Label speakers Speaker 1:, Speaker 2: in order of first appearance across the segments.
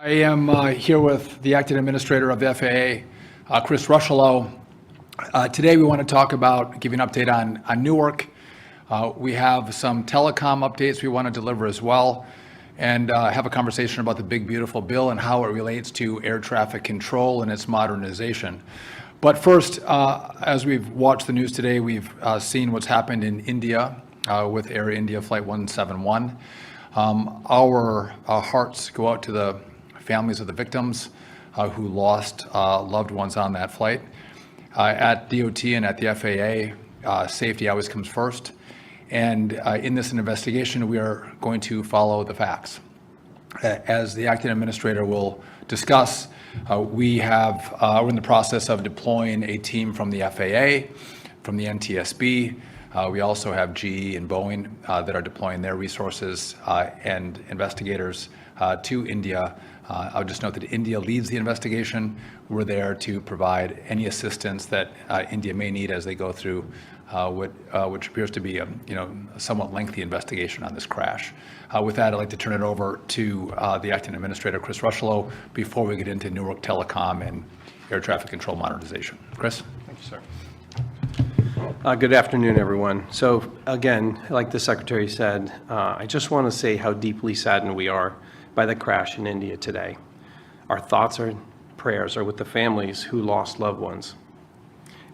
Speaker 1: I am here with the acting administrator of the FAA, Chris Rushalow. Today we want to talk about, give you an update on Newark. We have some telecom updates we want to deliver as well, and have a conversation about the big beautiful bill and how it relates to air traffic control and its modernization. But first, as we've watched the news today, we've seen what's happened in India with Air India Flight 171. Our hearts go out to the families of the victims who lost loved ones on that flight. At DOT and at the FAA, safety always comes first. And in this investigation, we are going to follow the facts. As the acting administrator will discuss, we're in the process of deploying a team from the FAA, from the NTSB. We also have GE and Boeing that are deploying their resources and investigators to India. I'll just note that India leads the investigation. We're there to provide any assistance that India may need as they go through which appears to be a somewhat lengthy investigation on this crash. With that, I'd like to turn it over to the acting administrator, Chris Rushalow, before we get into Newark Telecom and air traffic control modernization. Chris?
Speaker 2: Thank you, sir. Good afternoon, everyone. So again, like the Secretary said, I just want to say how deeply saddened we are by the crash in India today. Our thoughts and prayers are with the families who lost loved ones.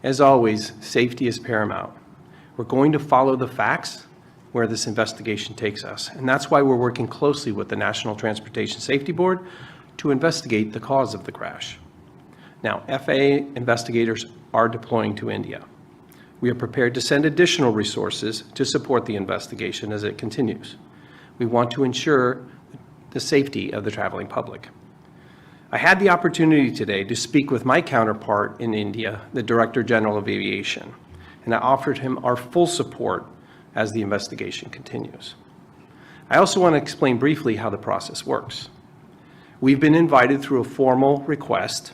Speaker 2: As always, safety is paramount. We're going to follow the facts where this investigation takes us, and that's why we're working closely with the National Transportation Safety Board to investigate the cause of the crash. Now, FAA investigators are deploying to India. We are prepared to send additional resources to support the investigation as it continues. We want to ensure the safety of the traveling public. I had the opportunity today to speak with my counterpart in India, the Director General of Aviation, and I offered him our full support as the investigation continues. I also want to explain briefly how the process works. We've been invited through a formal request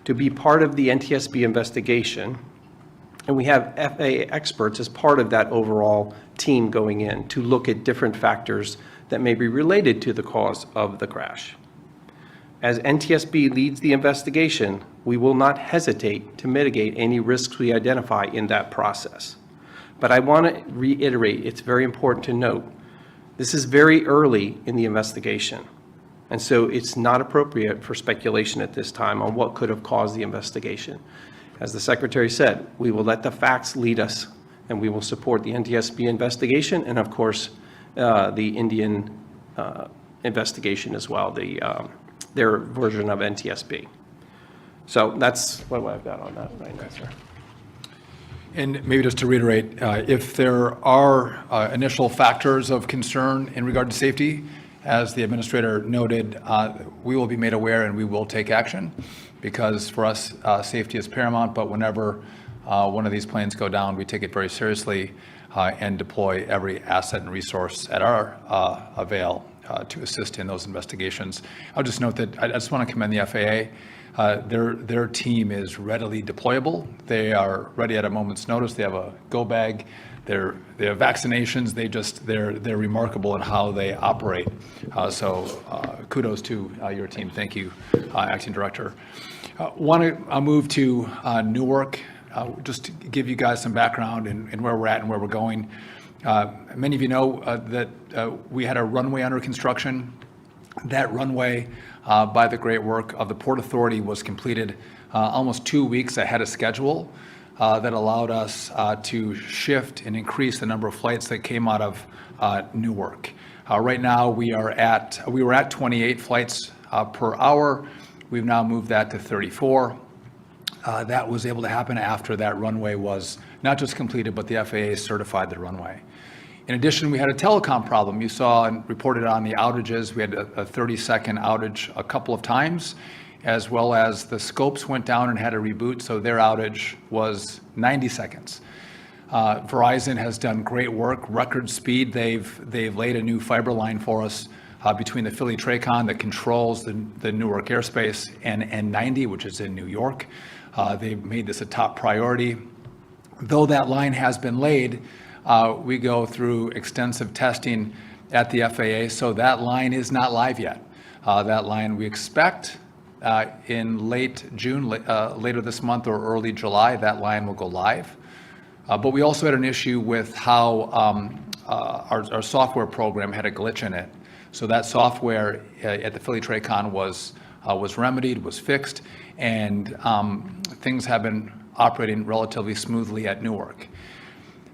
Speaker 2: to be part of the NTSB investigation, and we have FAA experts as part of that overall team going in to look at different factors that may be related to the cause of the crash. As NTSB leads the investigation, we will not hesitate to mitigate any risks we identify in that process. But I want to reiterate, it's very important to note, this is very early in the investigation. And so it's not appropriate for speculation at this time on what could have caused the investigation. As the Secretary said, we will let the facts lead us, and we will support the NTSB investigation and, of course, the Indian investigation as well, their version of NTSB. So that's what I've got on that right now, sir.
Speaker 1: And maybe just to reiterate, if there are initial factors of concern in regard to safety, as the administrator noted, we will be made aware and we will take action, because for us, safety is paramount. But whenever one of these planes go down, we take it very seriously and deploy every asset and resource at our avail to assist in those investigations. I'll just note that I just want to commend the FAA. Their team is readily deployable. They are ready at a moment's notice. They have a go bag. They have vaccinations. They're remarkable in how they operate. So kudos to your team. Thank you, Acting Director. Want to move to Newark. Just to give you guys some background in where we're at and where we're going. Many of you know that we had a runway under construction. That runway, by the great work of the Port Authority, was completed almost 2 weeks ahead of schedule. That allowed us to shift and increase the number of flights that came out of Newark. Right now we were at 28 flights per hour. We've now moved that to 34. That was able to happen after that runway was not just completed, but the FAA certified the runway. In addition, we had a telecom problem. You saw and reported on the outages. We had a 30-second outage a couple of times, as well as the scopes went down and had a reboot, so their outage was 90 seconds. Verizon has done great work, record speed. They've laid a new fiber line for us between the Philly Tracon that controls the Newark airspace and N90, which is in New York. They've made this a top priority. Though that line has been laid, we go through extensive testing at the FAA, so that line is not live yet. that line. We expect in late June, later this month or early July, that line will go live. But we also had an issue with how our software program had a glitch in it. So that software at the Philly TRACON was remedied, was fixed, and things have been operating relatively smoothly at Newark.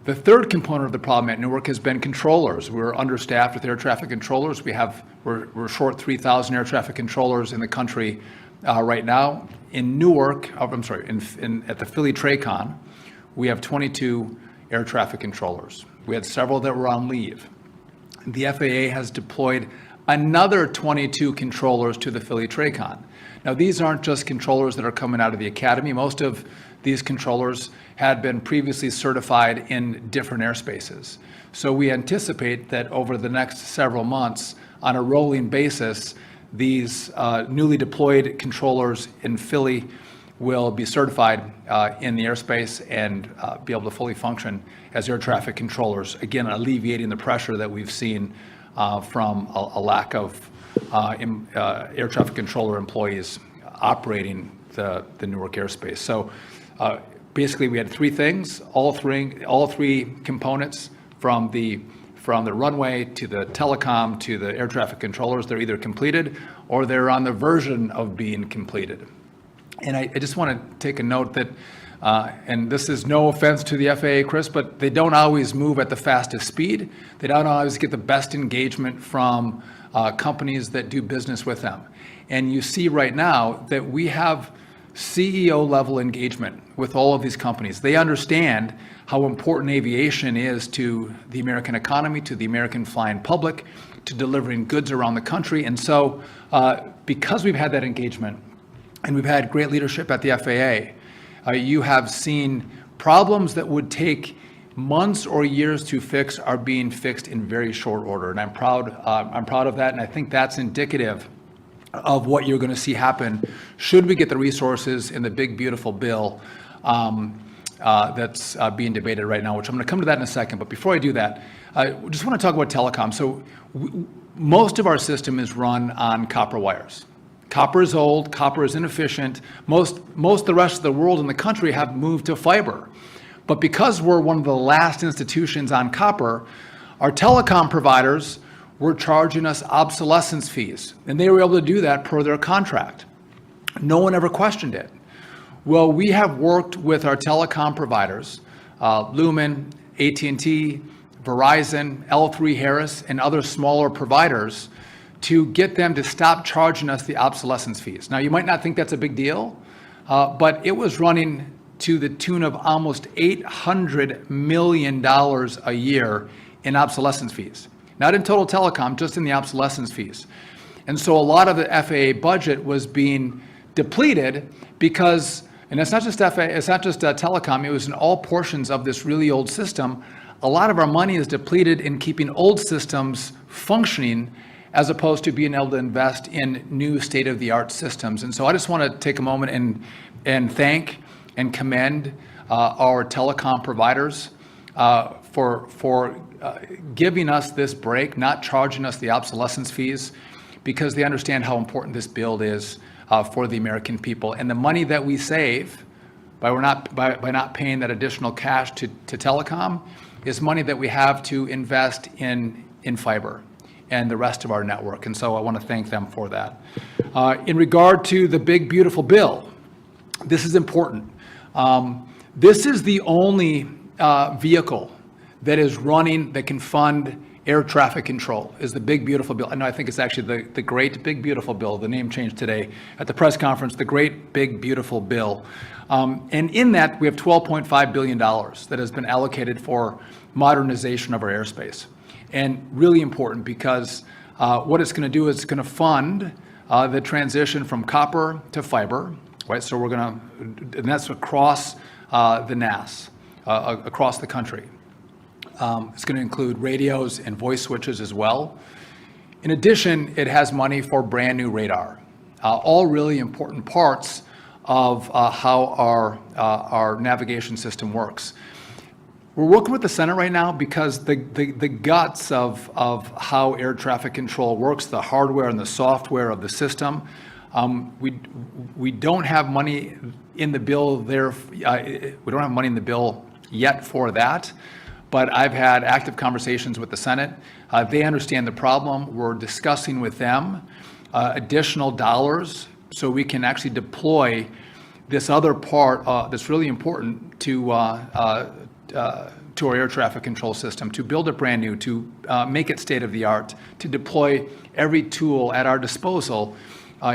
Speaker 1: The third component of the problem at Newark has been controllers. We're understaffed with air traffic controllers. We're short 3,000 air traffic controllers in the country right now. In Newark, at the Philly TRACON, we have 22 air traffic controllers. We had several that were on leave. The FAA has deployed another 22 controllers to the Philly TRACON. Now, these aren't just controllers that are coming out of the academy. Most of these controllers had been previously certified in different airspaces. So we anticipate that over the next several months, on a rolling basis, these newly deployed controllers in Philly will be certified in the airspace and be able to fully function as air traffic controllers, again, alleviating the pressure that we've seen from a lack of air traffic controller employees operating the Newark airspace. So basically, we had three things, all three components from the runway to the telecom to the air traffic controllers. They're either completed or they're on the version of being completed. And I just want to take a note that, and this is no offense to the FAA, Chris, but they don't always move at the fastest speed. They don't always get the best engagement from companies that do business with them. And you see right now that we have CEO level engagement with all of these companies. They understand how important aviation is to the American economy, to the American flying public, to delivering goods around the country. And so because we've had that engagement and we've had great leadership at the FAA, you have seen problems that would take months or years to fix are being fixed in very short order. And I'm proud of that. And I think that's indicative of what you're going to see happen should we get the resources in the big, beautiful bill that's being debated right now, which I'm going to come to that in a second. But before I do that, I just want to talk about telecom. So most of our system is run on copper wires. Copper is old, copper is inefficient. Most of the rest of the world and the country have moved to fiber. But because we're one of the last institutions on copper, our telecom providers were charging us obsolescence fees, and they were able to do that per their contract. No one ever questioned it. Well, we have worked with our telecom providers, Lumen, AT&T, Verizon, L3 Harris, and other smaller providers to get them to stop charging us the obsolescence fees. Now, you might not think that's a big deal, but it was running to the tune of almost $800 million a year in obsolescence fees. Not in total telecom, just in the obsolescence fees. And so a lot of the FAA budget was being depleted because, and it's not just FAA, it's not just telecom, it was in all portions of this really old system. A lot of our money is depleted in keeping old systems functioning as opposed to being able to invest in new state-of-the-art systems. And so I just want to take a moment and thank and commend our telecom providers for giving us this break, not charging us the obsolescence fees, because they understand how important this bill is for the American people. And the money that we save by not paying that additional cash to telecom is money that we have to invest in fiber and the rest of our network. And so I want to thank them for that. In regard to the big, beautiful bill, this is important. This is the only vehicle that is running that can fund air traffic control, is the big, beautiful bill. I think it's actually the great, big, beautiful bill. The name changed today at the press conference, the great, big, beautiful bill. And in that, we have $12.5 billion that has been allocated for modernization of our airspace. And really important because what it's going to do is it's going to fund the transition from copper to fiber, right? So we're going to, and that's across the NAS, across the country. It's going to include radios and voice switches as well. In addition, it has money for brand new radar, all really important parts of how our navigation system works. We're working with the Senate right now because the guts of how air traffic control works, the hardware and the software of the system, we don't have money in the bill there. We don't have money in the bill yet for that, but I've had active conversations with the Senate. They understand the problem. We're discussing with them additional dollars so we can actually deploy this other part that's really important to our air traffic control system, to build it brand new, to make it state of the art, to deploy every tool at our disposal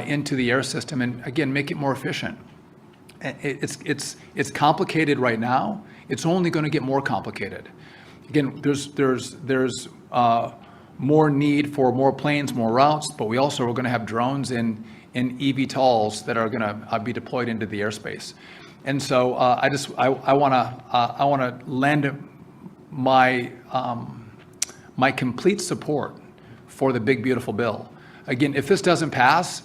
Speaker 1: into the air system, and again, make it more efficient. It's complicated right now. It's only going to get more complicated. Again, there's more need for more planes, more routes, but we also are going to have drones and eVTOLs that are going to be deployed into the airspace. And so I want to lend my complete support for the big beautiful bill. Again, if this doesn't pass,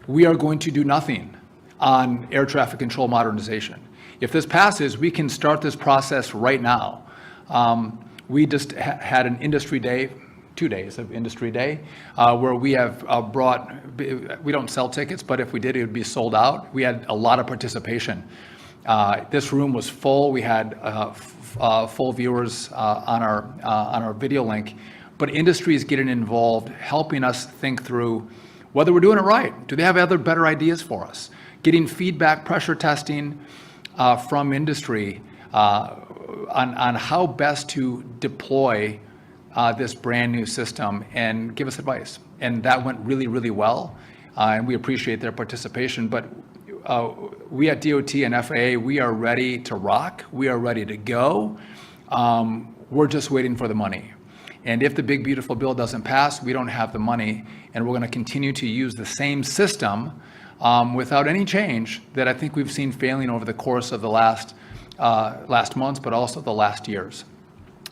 Speaker 1: we are going to do nothing on air traffic control modernization. If this passes, we can start this process right now. We just had an industry day, 2 days of industry day, where we have we don't sell tickets, but if we did, it would be sold out. We had a lot of participation. This room was full. We had full viewers on our video link, but industry is getting involved, helping us think through whether we're doing it right. Do they have other better ideas for us? Getting feedback, pressure testing from industry on how best to deploy this brand new system and give us advice. And that went really, really well. And we appreciate their participation. But we at DOT and FAA, we are ready to rock. We are ready to go. We're just waiting for the money. And if the big beautiful bill doesn't pass, we don't have the money, and we're going to continue to use the same system without any change that I think we've seen failing over the course of the last months, but also the last years.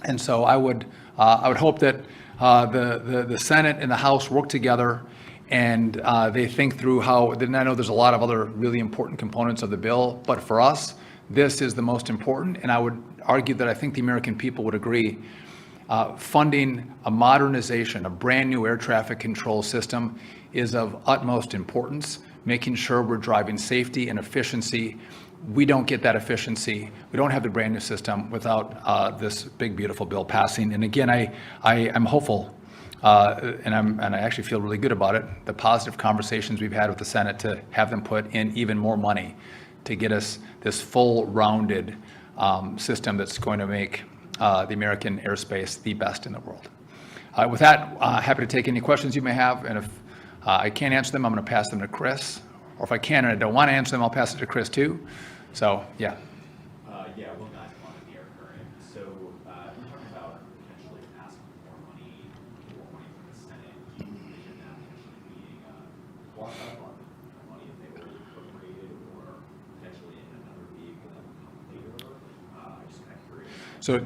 Speaker 1: And so I would hope that the Senate and the House work together and they think through how. Then I know there's a lot of other really important components of the bill, but for us, this is the most important. And I would argue that I think the American people would agree. Funding a modernization, a brand new air traffic control system is of utmost importance, making sure we're driving safety and efficiency. We don't get that efficiency. We don't have the brand new system without this big, beautiful bill passing. And again, I'm hopeful, and I actually feel really good about it, the positive conversations we've had with the Senate to have them put in even more money to get us this full rounded system that's going to make the American airspace the best in the world. With that, happy to take any questions you may have, and if I can't answer them, I'm going to pass them to Chris. Or if I can and I don't want to answer them, I'll pass it to Chris too. So, yeah.
Speaker 3: Yeah, Will Guys on the air current. So, you're talking about potentially asking for more money from the Senate. Do you envision that potentially being washed up on money if they were appropriated, or potentially in another vehicle that would come later? I'm just kind of curious.
Speaker 1: So,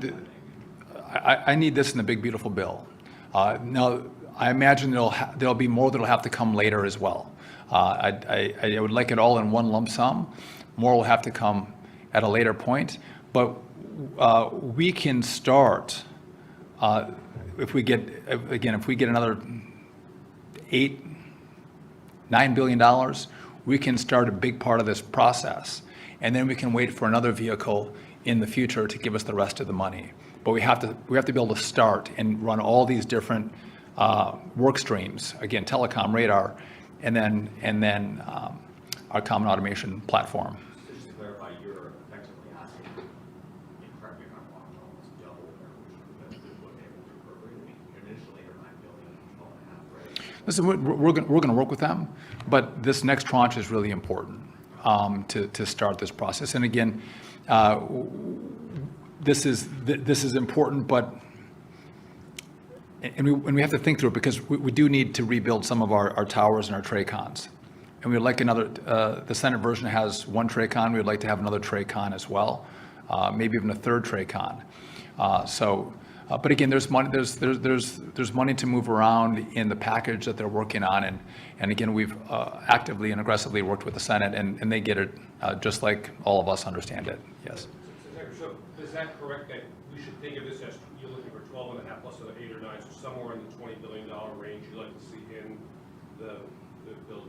Speaker 1: I need this in the big, beautiful bill. Now, I imagine there'll be more that'll have to come later as well. I would like it all in one lump sum. More will have to come at a later point, but we can start if we get another $8-9 billion, we can start a big part of this process, and then we can wait for another vehicle in the future to give us the rest of the money. But we have to be able to start and run all these different work streams. Again, telecom, radar, and then our common automation platform.
Speaker 3: So just to clarify, you're effectively asking, correct me if I'm wrong, almost double what they were appropriated. I mean, initially they're $9 billion, $12.5 billion, right?
Speaker 1: Listen, we're going to work with them, but this next tranche is really important to start this process. And again, this is important, but. And we have to think through it because we do need to rebuild some of our towers and our TRACONs. And we'd like another, the Senate version has one TRACON. We'd like to have another TRACON as well, maybe even a third TRACON. But again, there's money. There's money to move around in the package that they're working on. And again, we've actively and aggressively worked with the Senate, and they get it just like all of us understand it. Yes.
Speaker 4: So is that correct that we should think of this as you're looking for 12.5 plus another 8 or 9, so somewhere in the $20 billion range you'd like to see in the bill,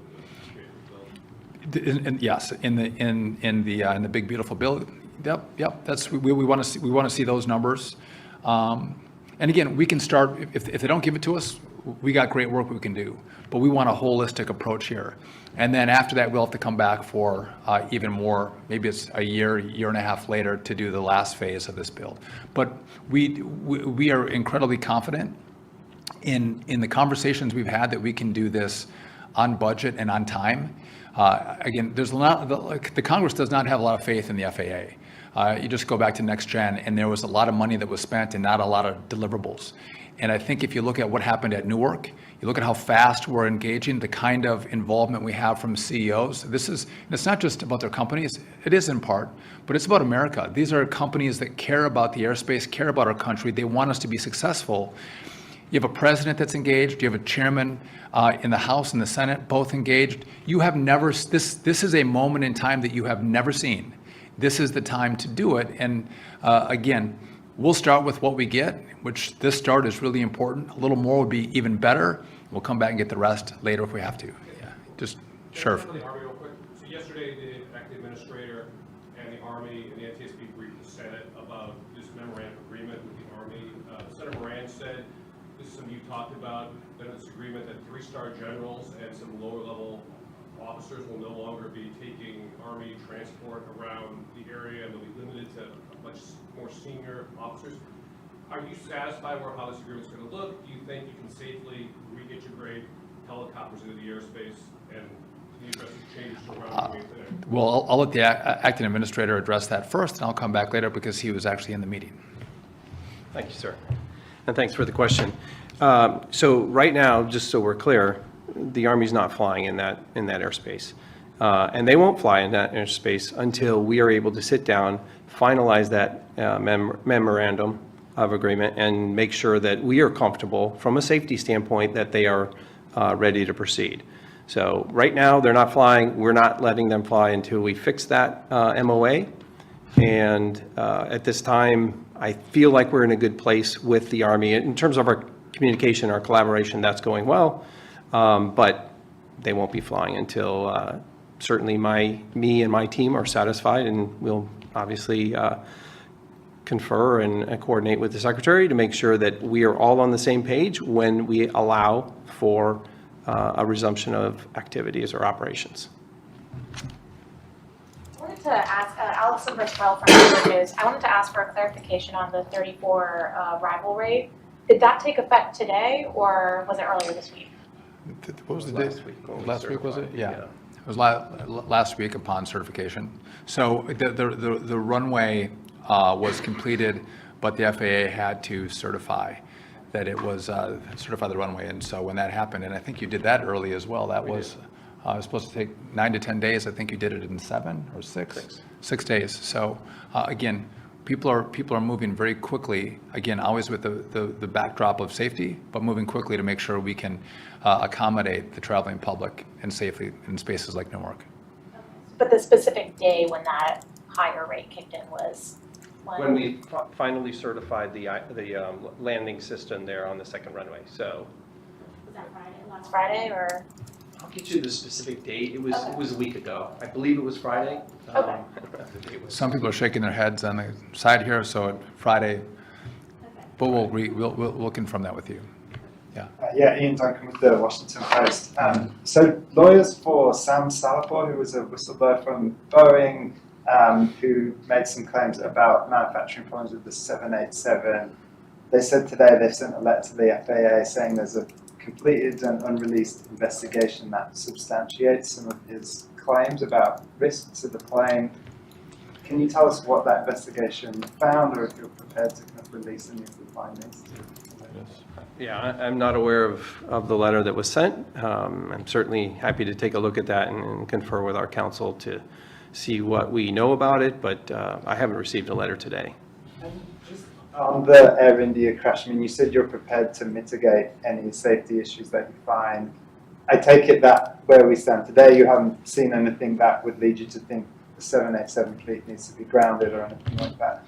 Speaker 1: And yes, in the big beautiful bill. Yep. That's we want to see those numbers. And again, we can start if they don't give it to us. We got great work we can do, but we want a holistic approach here. And then after that, we'll have to come back for even more. Maybe it's a year and a half later to do the last phase of this build. But we are incredibly confident in the conversations we've had that we can do this on budget and on time. Again, there's a lot. The Congress does not have a lot of faith in the FAA. You just go back to Next Gen, and there was a lot of money that was spent and not a lot of deliverables. And I think if you look at what happened at Newark, you look at how fast we're engaging, the kind of involvement we have from CEOs. It's not just about their companies. It is in part, but it's about America. These are companies that care about the airspace, care about our country. They want us to be successful. You have a president that's engaged. You have a chairman in the House and the Senate, both engaged. You have never, this is a moment in time that you have never seen. This is the time to do it. And again, we'll start with what we get, which this start is really important. A little more would be even better. We'll come back and get the rest later if we have to. Yeah, just sure.
Speaker 4: The Army real quick. So yesterday, the acting administrator and the Army and the NTSB briefed the Senate about this memorandum agreement with the Army. Senator Moran said, this is something you talked about, that this agreement that 3-star generals and some lower-level officers will no longer be taking Army transport around the area, and they'll be limited to much more senior officers. Are you satisfied with how this agreement's going to look? Do you think you can safely re-integrate helicopters into the airspace, and can you address the changes around the there?
Speaker 1: Well, I'll let the acting administrator address that first, and I'll come back later because he was actually in the meeting.
Speaker 2: Thank you, sir. And thanks for the question. So right now, just so we're clear, the Army's not flying in that airspace. And they won't fly in that airspace until we are able to sit down, finalize that memorandum of agreement, and make sure that we are comfortable from a safety standpoint that they are ready to proceed. So right now, they're not flying. We're not letting them fly until we fix that MOA. And at this time, I feel like we're in a good place with the Army. In terms of our communication, our collaboration, that's going well. But they won't be flying until certainly me and my team are satisfied, and we'll obviously confer and coordinate with the Secretary to make sure that we are all on the same page when we allow for a resumption of activities or operations.
Speaker 5: I wanted to ask, Allison Burstwell from Herald News, I wanted to ask for a clarification on the 34 arrival rate. Did that take effect today, or was it earlier this week?
Speaker 1: What was the
Speaker 2: Last
Speaker 1: date?
Speaker 2: week when we
Speaker 1: Last week, was it?
Speaker 2: certified,
Speaker 1: Yeah.
Speaker 2: yeah.
Speaker 1: It was last week upon certification. So the runway was completed, but the FAA had to certify that it was, certify the runway. And so when that happened, and I think you did that early as well, that was supposed to take 9 to 10 days. I think you did it in 7 or 6? 6 days. So again, people are moving very quickly, again, always with the backdrop of safety, but moving quickly to make sure we can accommodate the traveling public and safely in spaces like Newark.
Speaker 5: But the specific day when that higher rate kicked in was
Speaker 2: When we finally certified the landing system there on the second runway. So
Speaker 5: Was that Friday, last Friday, or?
Speaker 2: I'll get you the specific date. It was
Speaker 5: Okay.
Speaker 2: it was a week ago. I believe it was Friday.
Speaker 5: Okay.
Speaker 2: I don't know the date was.
Speaker 1: Some people are shaking their heads on the side here, so Friday,
Speaker 5: Okay.
Speaker 1: but we'll confirm that with you. Yeah.
Speaker 6: Yeah, Ian Duncan with the Washington Post. So lawyers for Sam Salapur, who was a whistleblower from Boeing, who made some claims about manufacturing problems with the 787, they said today they've sent a letter to the FAA saying there's a completed and unreleased investigation that substantiates some of his claims about risks to the plane. Can you tell us what that investigation found, or if you're prepared to kind of release any of the findings?
Speaker 2: Yeah, I'm not aware of the letter that was sent. I'm certainly happy to take a look at that and confer with our counsel to see what we know about it, but I haven't received a letter today.
Speaker 6: And just on the Air India crash, I mean, you said you're prepared to mitigate any safety issues that you find. I take it that where we stand today, you haven't seen anything that would lead you to think the 787 fleet needs to be grounded or anything like that?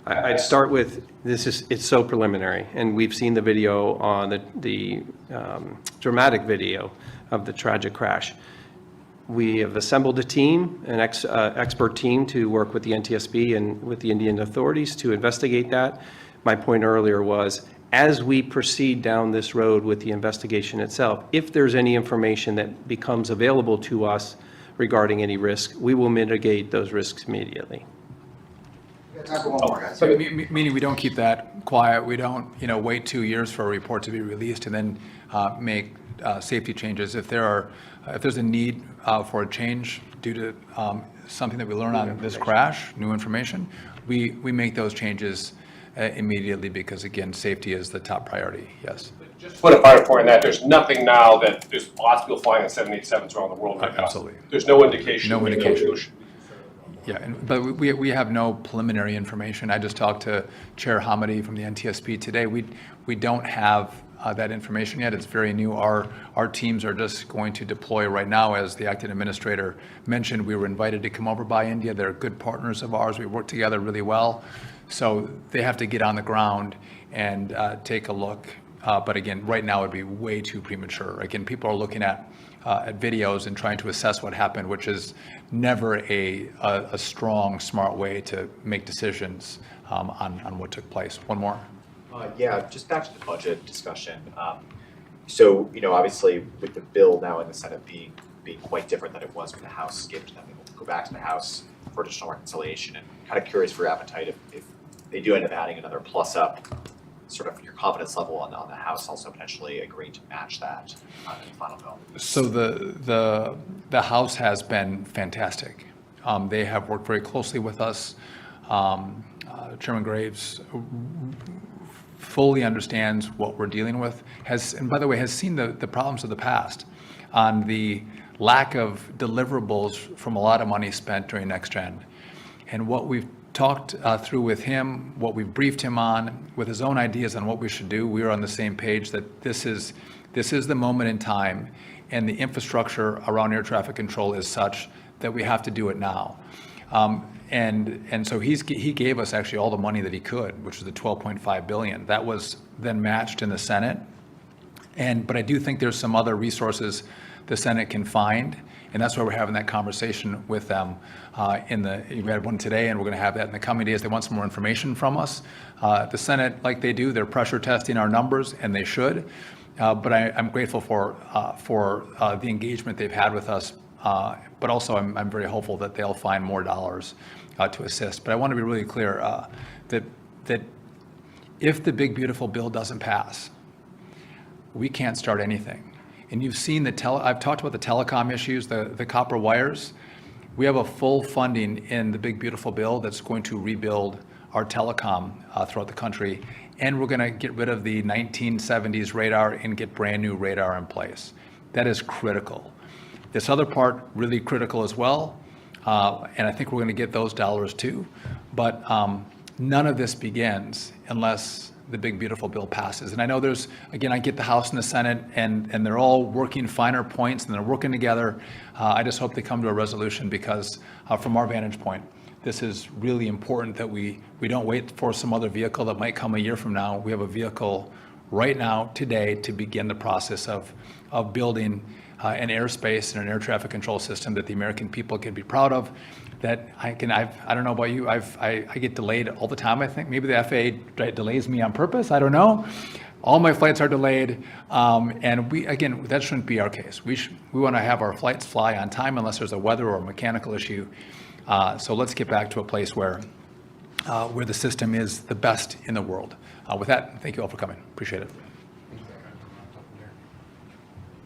Speaker 2: I'd start with, it's so preliminary, and we've seen the video on the dramatic video of the tragic crash. We have assembled a team, an expert team, to work with the NTSB and with the Indian authorities to investigate that. My point earlier was, as we proceed down this road with the investigation itself, if there's any information that becomes available to us regarding any risk, we will mitigate those risks immediately.
Speaker 6: Time for one more, guys.
Speaker 1: So, meaning we don't keep that quiet, we don't, wait 2 years for a report to be released and then make safety changes. If there's a need for a change due to something that we learn on this crash, new information, we make those changes immediately because, again, safety is the top priority, yes.
Speaker 4: Just put a finer point on that, there's nothing now that, there's lots of people flying on 787s around the world right now.
Speaker 1: Absolutely.
Speaker 4: There's no indication.
Speaker 1: No
Speaker 4: we
Speaker 1: indication.
Speaker 4: should be concerned about that.
Speaker 1: Yeah, but we have no preliminary information. I just talked to Chair Hamady from the NTSB today. We don't have that information yet. It's very new. Our teams are just going to deploy right now. As the acting administrator mentioned, we were invited to come over by India. They're good partners of ours. We work together really well. So they have to get on the ground and take a look. But again, right now it'd be way too premature. Again, people are looking at videos and trying to assess what happened, which is never a strong, smart way to make decisions on what took place. One more.
Speaker 3: Yeah, just back to the budget discussion. So, obviously with the bill now in the Senate being quite different than it was when the House skipped, and then we'll go back to the House for additional reconciliation, and kind of curious for your appetite if they do end up adding another plus up, sort of your confidence level on the House also potentially agreeing to match that in the final bill.
Speaker 1: So the House has been fantastic. They have worked very closely with us. Chairman Graves fully understands what we're dealing with, and by the way, has seen the problems of the past on the lack of deliverables from a lot of money spent during Next Gen. And what we've talked through with him, what we've briefed him on, with his own ideas on what we should do, we are on the same page that this is the moment in time, and the infrastructure around air traffic control is such that we have to do it now. And so he gave us actually all the money that he could, which was the $12.5 billion. That was then matched in the Senate. But I do think there's some other resources the Senate can find, and that's why we're having that conversation with them. We had one today, and we're going to have that in the coming days. They want some more information from us. The Senate, like they do, they're pressure testing our numbers, and they should. But I'm grateful for the engagement they've had with us. But also, I'm very hopeful that they'll find more dollars to assist. But I want to be really clear that if the big beautiful bill doesn't pass, we can't start anything. And you've seen I've talked about the telecom issues, the copper wires. We have a full funding in the big beautiful bill that's going to rebuild our telecom throughout the country. And we're going to get rid of the 1970s radar and get brand new radar in place. That is critical. This other part, really critical as well. And I think we're going to get those dollars too. But none of this begins unless the big beautiful bill passes. And I know I get the House and the Senate, and they're all working finer points, and they're working together. I just hope they come to a resolution because from our vantage point, this is really important that we don't wait for some other vehicle that might come a year from now. We have a vehicle right now, today, to begin the process of building an airspace and an air traffic control system that the American people can be proud of. That I don't know about you, I get delayed all the time, I think. Maybe the FAA delays me on purpose, I don't know. All my flights are delayed, and that shouldn't be our case. We want to have our flights fly on time unless there's a weather or a mechanical issue. So let's get back to a place where the system is the best in the world. With that, thank you all for coming. Appreciate it.